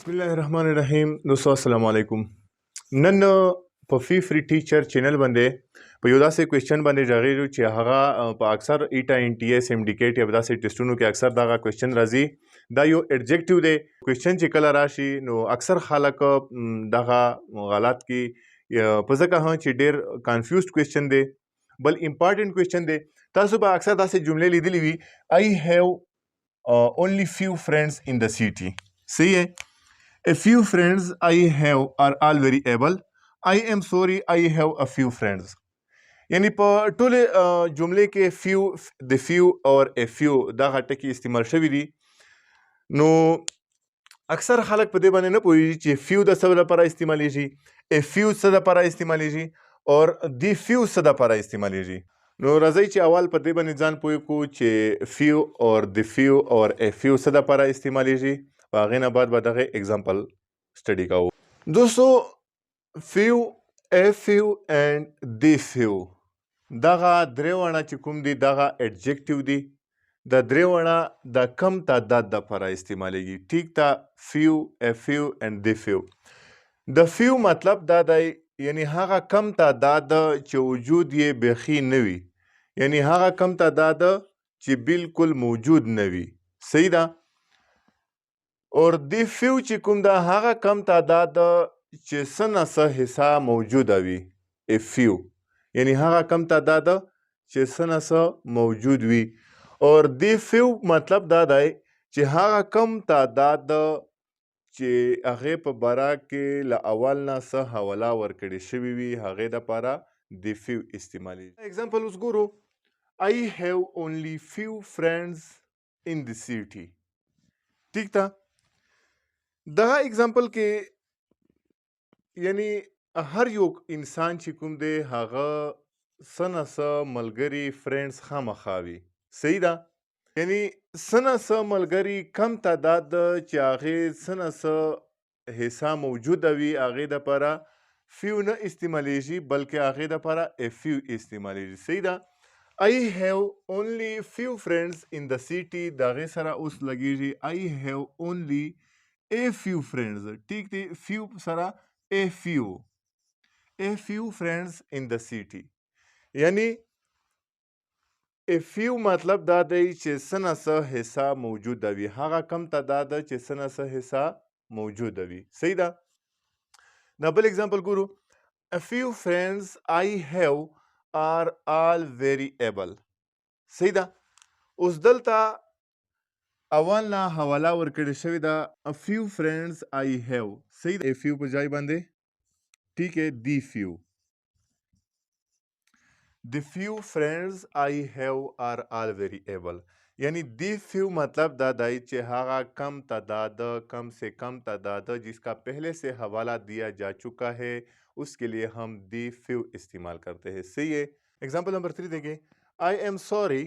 بسم الله الرحمن الرحیم. دوستو السلام علیکم. نن په فی فری ټیچر چینل باندې په یو داسې کوېسچن باندې غږیږو چې هغه په اکثر ایټا ان ټي ایس ام ډي کیټ یا داسې ټیسټونو کې اکثر دغه کوېسچن راځي. دا یو ایڈجیکټیو دی. کوېسچن چې کله راشي نو اکثر خلک دغه غلط کی په ځکه چې ډېر کنفیوزډ کوېسچن دی، بل امپارټنټ کوېسچن دی. تاسو به اکثر داسې جملې لیدلې وي I have only few friends in the city. صحیح ہے. A few friends I have are all very able. I am sorry I have a few friends. یعنی په ټولې جملې کې few د few اور a few دغه ټکي استعمال شوي دي. نو اکثر خلک په دې باندې نه پوهېږي چې few د څه لپاره استعمالیږي، a few څه لپاره استعمالیږي اور the few څه لپاره استعمالیږي. نو راځئ چې اول په دې باندې ځان پوه کړو چې few اور the few اور a few څه لپاره استعمالیږي. په هغې نه بعد به دغه اگزامپل سټډي کوو. دوستو فیو، ا فیو اینڈ دی فیو دغه درې وړه چې کوم دي دغه ایڈجیکټیو دي. د درې وړه د کم تعداد دپاره استعمالیږي. ټیک ده. فیو، ا فیو اینڈ دی فیو. د فیو مطلب دا دی یعنی هغه کم تعداد چې وجود یې بیخي نه وي، یعنی هغه کم تعداد چې بالکل موجود نه وي. صحیح ده. اور دی فیو چې کوم ده هغه کم تعداد چې څه نه څه حصه موجوده وي. ا فیو یعنی هغه کم تعداد چې څه نه څه موجود وي. اور دی فیو مطلب دا دی چې هغه کم تعداد چې هغې په باره کې له اول نه څه حواله ورکړې شوي وي هغې دپاره دی فیو استعمالیږي. اگزامپل اوس ګورو. I have only few friends in the city. ٹھیک ده. دغه اگزامپل کې یعنی هر یو انسان چې کوم دی هغه څه نه څه ملګري فرینډز خامخا وي. صحیح ده. یعنی څه نه څه ملګري کم تعداد چې هغې څه نه څه حصه موجوده وي هغې دپاره فیو نه استعمالیږي بلکې هغې دپاره ا فیو استعمالیږي. صحیح ده. I have only few friends in the city د هغې سره اوس لګېږي I have only a few friends. ٹھیک دی. few سره a few friends in the city. یعنی a few مطلب دا دی چې څه نه څه حصه موجوده وي، هغه کم تعداد چې څه نه څه حصه موجوده وي. صحیح ده. دا بل اگزامپل ګورو. A few friends I have are all very able. صحیح ده. اوس دلته اول نه حواله ورکړې شوې ده a few friends I have. صحیح ده. a few په ځای باندې ٹھیک ہے the few. The few friends I have are all very able. یعنی the few مطلب دا دی چې هغه کم تعداد کم سے کم تعداد جس کا پہلے سے حوالہ دیا جا چکا ہے اس کے لیے ہم the few استعمال کرتے ہیں. صحیح ہے. ایگزامپل نمبر 3 دیکھیں. I am sorry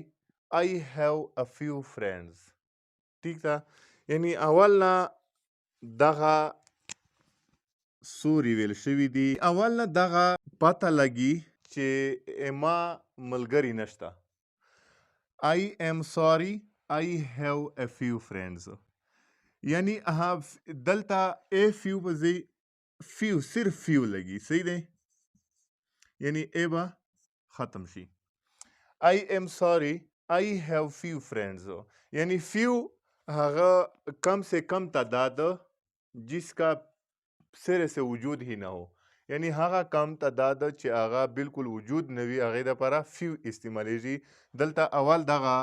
I have a few friends. ٹھیک ده. یعنی اول نه دغه سوري ویل شوي دي، اول نه دغه پته لګي چې ما ملګري نشته. I am sorry I have a few friends. یعنی دلته a few په ځای few صرف few لګي. صحیح دی. یعنی a به ختم شي. I am sorry I have few friends. یعنی few هغه کم سے کم تعداد جس کا سره سے وجود ہی نہ ہو، یعنی هغه کم تعداد چې هغه بالکل وجود نه وي هغې دپاره فیو استعمالیږي. دلته اول دغه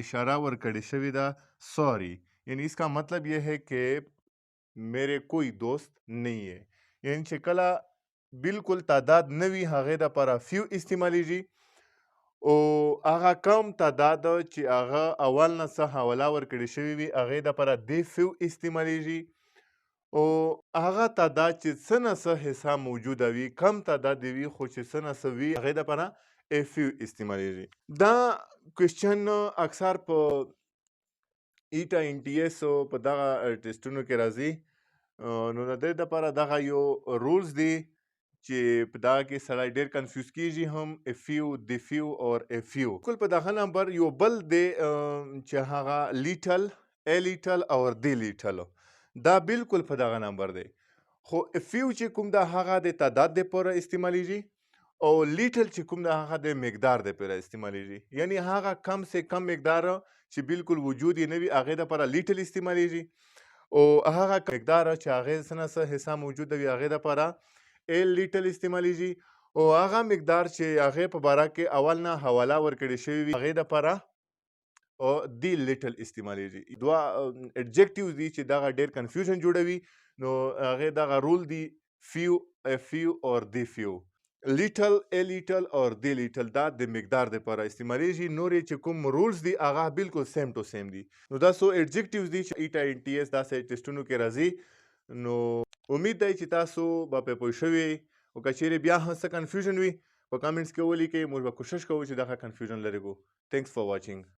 اشاره ورکړې شوې ده سوری. یعنی اس کا مطلب یہ ہے کہ میرے کوئی دوست نہیں ہے. یعنی چې کله بالکل تعداد نه وي هغې دپاره فیو استعمالیږي او هغه کم تعداد چې هغه اول نه څه حواله ورکړې شوي وي هغې دپاره دی فیو استعمالیږي او هغه تعداد چې څه نه څه حصه موجوده وي کم تعداد وي خو چې څه نه څه وي هغې دپاره ا فیو استعمالیږي. دا کوېسچن اکثر په ایټا ان ټي ایس په دغه ټیسټونو کې راځي. نو د دې دپاره دغه یو رولز دی چې په دغه کې سړی ډېر کنفیوز کېږي هم ا فیو د فیو اور ا فیو. کل په دغه نمبر یو بل دی چې هغه لیټل ا لیټل اور دی لیټل. دا بالکل په دغه نمبر دی. خو فیو چې کوم دا هغه د تعداد دپاره استعمالیږي او لیټل چې کوم دا هغه د مقدار دپاره استعمالیږي. یعنی هغه کم سے کم مقدار چې بالکل وجود یې نه وي هغې دپاره لیټل استعمالیږي او هغه مقدار چې هغې څه نه څه حصه موجود وي هغې دپاره ایل لیټل استعمالیږي او هغه مقدار چې هغې په باره کې اول نه حواله ورکړې شوې وي هغې دپاره او دی لیټل استعمالیږي. دوه ایڈجیکټیوز دي چې دغه ډېر کنفیوژن جوړوي نو هغې دغه رول دی فیو فیو اور دی فیو. لیټل ا لیټل اور دی لیټل دا د مقدار دپاره استعمالیږي. نورې چې کوم رولز دي هغه بالکل سیم ټو سیم دي. نو دا څو ایډجیکټیوز دي چې ایټا ان ټي ایس داسې ټیسټونو کې راځي. نو امید دی چې تاسو به پرې پوه شوي او که چیرې بیا هم څه کنفیوژن وي په کامنټس کې ولیکئ. موږ به کوشش کوو چې دغه کنفیوژن لرې کړو. تھینکس فار واچینګ.